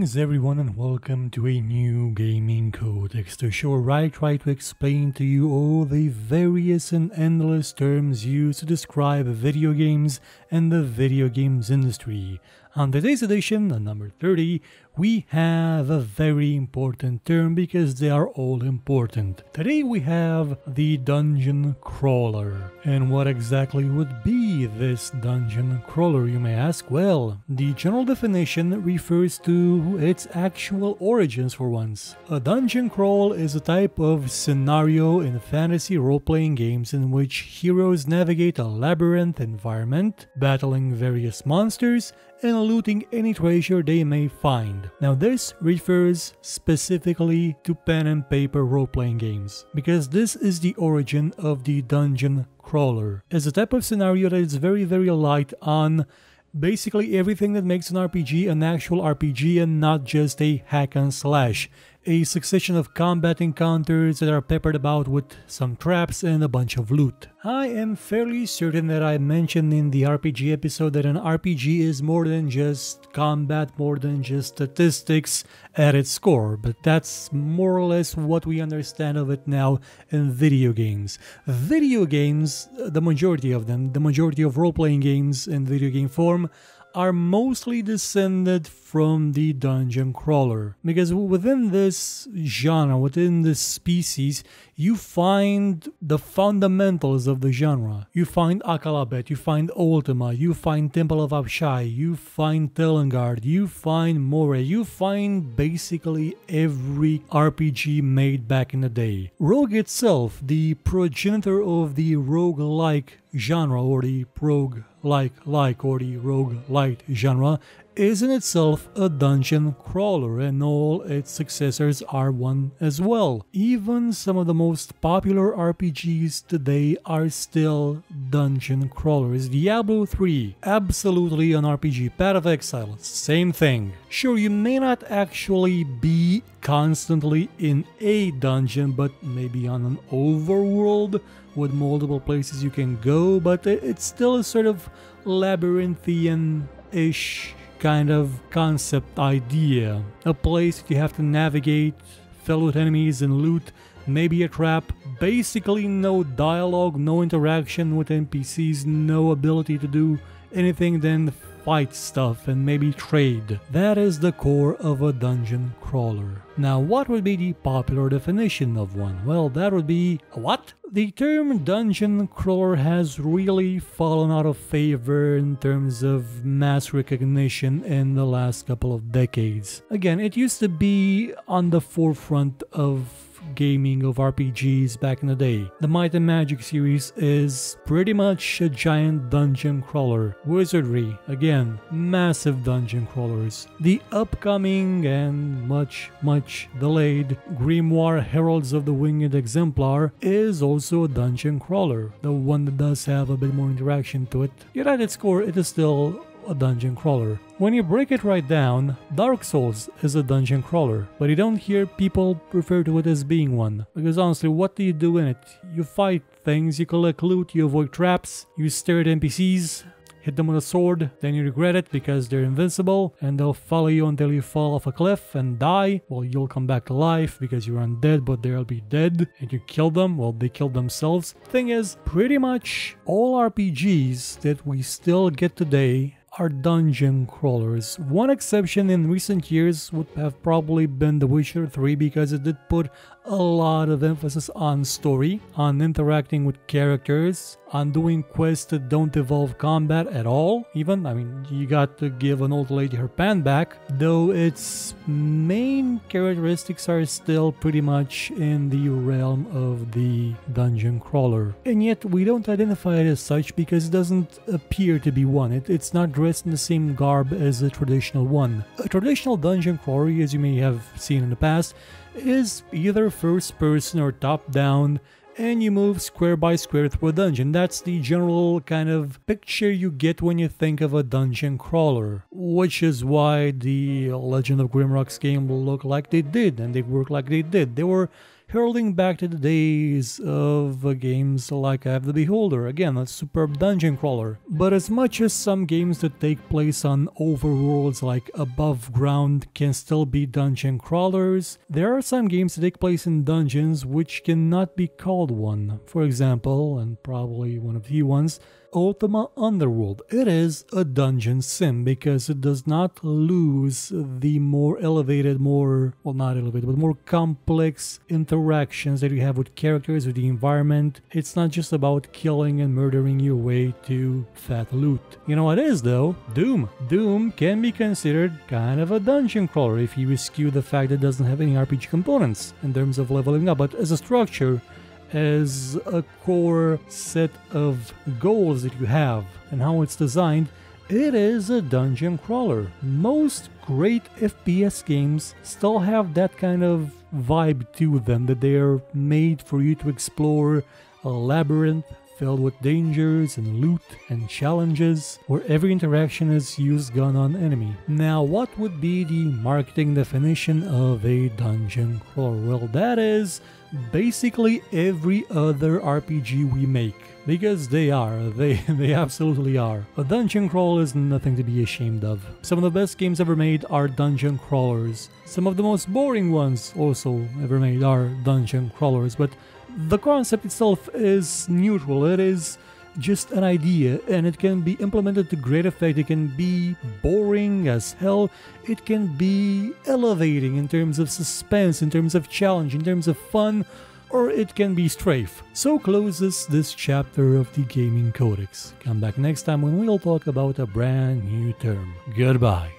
Greetings everyone and welcome to a new Gaming Codex, the show where I try to explain to you all the various and endless terms used to describe video games and the video games industry. On today's edition, number 30, we have a very important term because they are all important. Today we have the dungeon crawler. And what exactly would be this dungeon crawler, you may ask? Well, the general definition refers to its actual origins for once. A dungeon crawl is a type of scenario in fantasy role-playing games in which heroes navigate a labyrinth environment, battling various monsters, and looting any treasure they may find. Now this refers specifically to pen and paper role-playing games, because this is the origin of the dungeon crawler. It's a type of scenario that is very light on basically everything that makes an RPG an actual RPG and not just a hack and slash. A succession of combat encounters that are peppered about with some traps and a bunch of loot. I am fairly certain that I mentioned in the RPG episode that an RPG is more than just combat, more than just statistics at its core, but that's more or less what we understand of it now in video games. Video games, the majority of them, the majority of role-playing games in video game form, are mostly descended from the dungeon crawler, because within this genre, within this species, you find the fundamentals of the genre. You find Akalabet, you find Ultima, you find Temple of Abshai, you find Telangard, you find Moray, you find basically every RPG made back in the day. Rogue itself, the progenitor of the roguelike genre, or the roguelite genre, is in itself a dungeon crawler, and all its successors are one as well. Even some of the most popular RPGs today are still dungeon crawlers. Diablo 3, absolutely an RPG. Path of Exile, same thing. Sure, you may not actually be constantly in a dungeon, but maybe on an overworld with multiple places you can go, but it's still a sort of labyrinthian-ish kind of concept idea. A place that you have to navigate, fill with enemies and loot, maybe a trap, basically no dialogue, no interaction with NPCs, no ability to do anything than fight stuff and maybe trade. That is the core of a dungeon crawler. Now, what would be the popular definition of one? Well, that would be a what? The term dungeon crawler has really fallen out of favor in terms of mass recognition in the last couple of decades. Again, it used to be on the forefront of gaming, of RPGs back in the day. The Might and Magic series is pretty much a giant dungeon crawler. Wizardry, again, massive dungeon crawlers. The upcoming and much delayed Grimoire Heralds of the Winged Exemplar is also a dungeon crawler, the one that does have a bit more interaction to it. Yet at its core, it is still a dungeon crawler. When you break it right down, Dark Souls is a dungeon crawler, but you don't hear people refer to it as being one. Because honestly, what do you do in it? You fight things, you collect loot, you avoid traps, you stare at NPCs, hit them with a sword, then you regret it because they're invincible and they'll follow you until you fall off a cliff and die. Well, you'll come back to life because you're undead, but they'll be dead, and you kill them, well, they kill themselves. Thing is, pretty much all RPGs that we still get today are dungeon crawlers. One exception in recent years would have probably been The Witcher 3, because it did put a lot of emphasis on story, on interacting with characters, on doing quests that don't involve combat at all. Even, I mean, you got to give an old lady her pan back, though its main characteristics are still pretty much in the realm of the dungeon crawler. And yet we don't identify it as such because it doesn't appear to be one. It's not dressed in the same garb as a traditional one. A traditional dungeon crawler, as you may have seen in the past, is either first person or top down, and you move square by square through a dungeon. That's the general kind of picture you get when you think of a dungeon crawler, which is why the Legend of Grimrock's game looked like they did and they worked like they did. They were hurling back to the days of games like I Have the Beholder, again a superb dungeon crawler. But as much as some games that take place on overworlds like above ground can still be dungeon crawlers, there are some games that take place in dungeons which cannot be called one. For example, and probably one of the few ones, Ultima Underworld. It is a dungeon sim because it does not lose the more elevated, more complex interactions that you have with characters, with the environment. It's not just about killing and murdering your way to fat loot. You know what it is though? Doom. Doom can be considered kind of a dungeon crawler if you eschew the fact that it doesn't have any RPG components in terms of leveling up, but as a structure, as a core set of goals that you have and how it's designed, it is a dungeon crawler. Most great FPS games still have that kind of vibe to them, that they are made for you to explore a labyrinth filled with dangers and loot and challenges, where every interaction is use gun on enemy. Now, what would be the marketing definition of a dungeon crawler? Well, that is basically every other RPG we make. Because they absolutely are. A dungeon crawl is nothing to be ashamed of. Some of the best games ever made are dungeon crawlers. Some of the most boring ones also ever made are dungeon crawlers, but the concept itself is neutral. It is just an idea, and it can be implemented to great effect. It can be boring as hell. It can be elevating in terms of suspense, in terms of challenge, in terms of fun, or it can be strafe. So closes this chapter of the Gaming Codex. Come back next time when we'll talk about a brand new term. Goodbye.